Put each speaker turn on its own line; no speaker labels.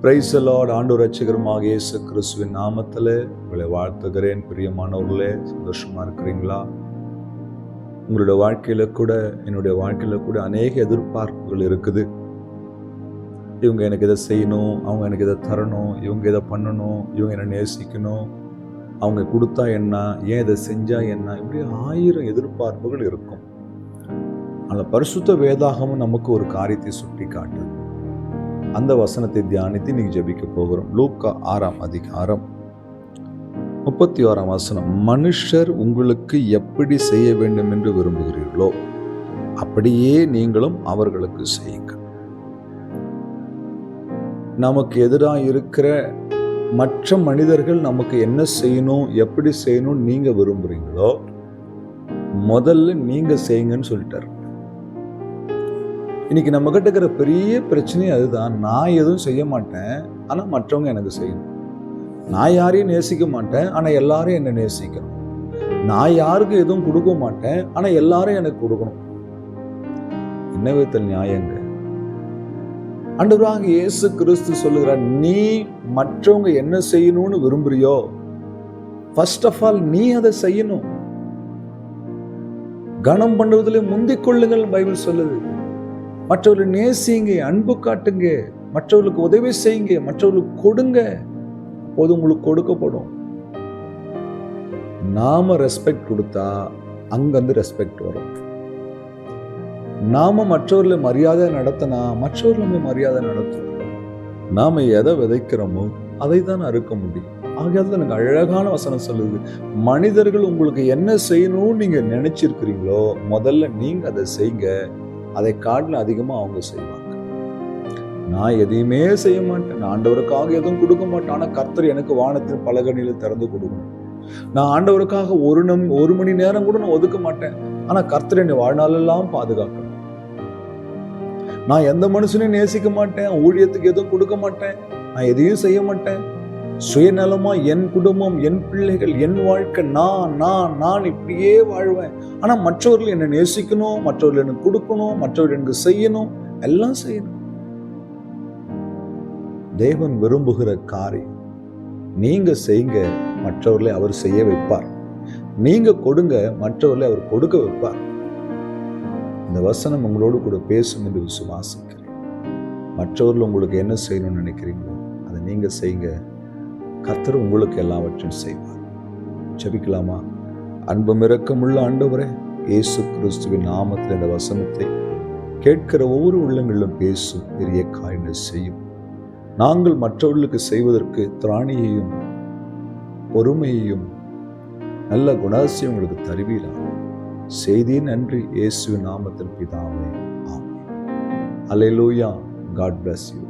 Praise the Lord. ஆண்டவர் ரட்சகருமாக இயேசு கிறிஸ்துவின் நாமத்தில் உங்களை வாழ்த்துகிறேன். பிரியமானவர்களே, சந்தோஷமா இருக்கிறீங்களா? உங்களுடைய வாழ்க்கையில கூட என்னுடைய வாழ்க்கையில கூட அநேக எதிர்பார்ப்புகள் இருக்குது. இவங்க எனக்கு இதை செய்யணும், அவங்க எனக்கு இதை தரணும், இவங்க இதை பண்ணணும், இவங்க என்னை நேசிக்கணும், அவங்க கொடுத்தா என்ன, ஏன் இதை செஞ்சா என்ன, இப்படி 1000 எதிர்பார்ப்புகள் இருக்கும். ஆனால் பரிசுத்த வேதாகமும் நமக்கு ஒரு காரியத்தை சுட்டி காட்டுது. அந்த வசனத்தை தியானித்து நீங்க ஜெபிக்க போகிறோம். லூக்கா 6ஆம் அதிகாரம் 31ஆம் வசனம். மனுஷர் உங்களுக்கு எப்படி செய்ய வேண்டும் என்று விரும்புகிறீர்களோ அப்படியே நீங்களும் அவர்களுக்கு செய்யுங்கள். நமக்கு எதிராக இருக்கிற மற்ற மனிதர்கள் நமக்கு என்ன செய்யணும், எப்படி செய்யணும் நீங்க விரும்புறீங்களோ முதல்ல நீங்க செய்யுங்கன்னு சொல்லிட்டாரு. இன்னைக்கு நம்ம கிட்ட இருக்கிற பெரிய பிரச்சனையே அதுதான். நான் எதுவும் செய்ய மாட்டேன், ஆனா மற்றவங்க எனக்கு செய்யணும். நான் யாரையும் நேசிக்க மாட்டேன், ஆனா எல்லாரும் என்னை நேசிக்கணும். நான் யாருக்கும் எதுவும் கொடுக்க மாட்டேன், ஆனா எல்லாரும் எனக்கு கொடுக்கணும். என்ன விதத்தில் நியாயங்க? ஆண்டவராகிய இயேசு கிறிஸ்து சொல்லுகிறார், நீ மற்றவங்க என்ன செய்யணும்னு விரும்புறியோ ஃபர்ஸ்ட் ஆஃப் ஆல் நீ அதை செய்யணும். கனம் பண்ணுவதிலே முந்திக் கொள்ளுங்கள் பைபிள் சொல்லுது. மற்றவர்களை நேசிங்க, அன்பு காட்டுங்க, மற்றவர்களுக்கு உதவி செய்யுங்க, மற்றவர்களுக்கு கொடுங்க, அப்போது உங்களுக்கு கொடுக்கப்படும். நாம ரெஸ்பெக்ட் கொடுத்தா அங்கிருந்து ரெஸ்பெக்ட் வரும். நாம மற்றவர்களை மரியாதை நடத்தினா மற்றவர்களை மரியாதை நடத்தும். நாம எதை விதைக்கிறோமோ அதை தான் அறுக்க முடியும். ஆகையால் எனக்கு அழகான வசனம் சொல்லுது, மனிதர்கள் உங்களுக்கு என்ன செய்யணும்னு நீங்க நினைச்சிருக்கிறீங்களோ முதல்ல நீங்க அதை செய்யுங்க, அதை காட்டில அதிகமா அவங்க செய்வாங்க. நான் எதையுமே செய்ய மாட்டேன், நான் ஆண்டவருக்காக எதுவும் கொடுக்க மாட்டேன், ஆனா கர்த்தர் எனக்கு வானத்தின் பலகணியில திறந்து கொடுக்கணும். நான் ஆண்டவருக்காக ஒரு மணி நேரம் கூட நான் ஒதுக்க மாட்டேன், ஆனா கர்த்தர் என்னை வாழ்நாளெல்லாம் பாதுகாக்கணும். நான் எந்த மனுஷனையும் நேசிக்க மாட்டேன், ஊழியத்துக்கு எதுவும் கொடுக்க மாட்டேன், நான் எதையும் செய்ய மாட்டேன், சுயநலமா என் குடும்பம், என் பிள்ளைகள், என் வாழ்க்கை, நான் இப்படியே வாழ்வேன். ஆனா மற்றவர்கள் என்னை நேசிக்கணும், மற்றவர்கள் எனக்கு கொடுக்கணும், மற்றவர்கள் எனக்கு செய்யணும், எல்லாம் செய்யணும். தேவன் விரும்புகிற காரியம் நீங்க செய்யுங்க, மற்றவர்களை அவர் செய்ய வைப்பார். நீங்க கொடுங்க, மற்றவர்களை அவர் கொடுக்க வைப்பார். இந்த வசனம் உங்களோடு கூட பேசும் என்று விசுவாசிக்கிறேன். மற்றவர்கள் உங்களுக்கு என்ன செய்யணும்னு நினைக்கிறீங்களோ அதை நீங்க செய்யுங்க, கர்த்தர் உங்களுக்கு எல்லாவற்றையும் செய்வார். ஜெபிக்கலாமா? அன்பும் இரக்கமுள்ள ஆண்டவரே, இயேசு கிறிஸ்துவின் நாமத்தில் இந்த வசனத்தை கேட்கிற ஒவ்வொரு உள்ளங்களிலும் பேசும் பெரிய காரியங்களை செய்யும். நாங்கள் மற்றவர்களுக்கு செய்வதற்கு திராணியையும் பொறுமையையும் நல்ல குணாசியம் உங்களுக்கு தருவீராக. செய்தி நன்றி இயேசுவின் நாமத்தில் பிதாவே, ஆமென். அல்லேலூயா. God bless you.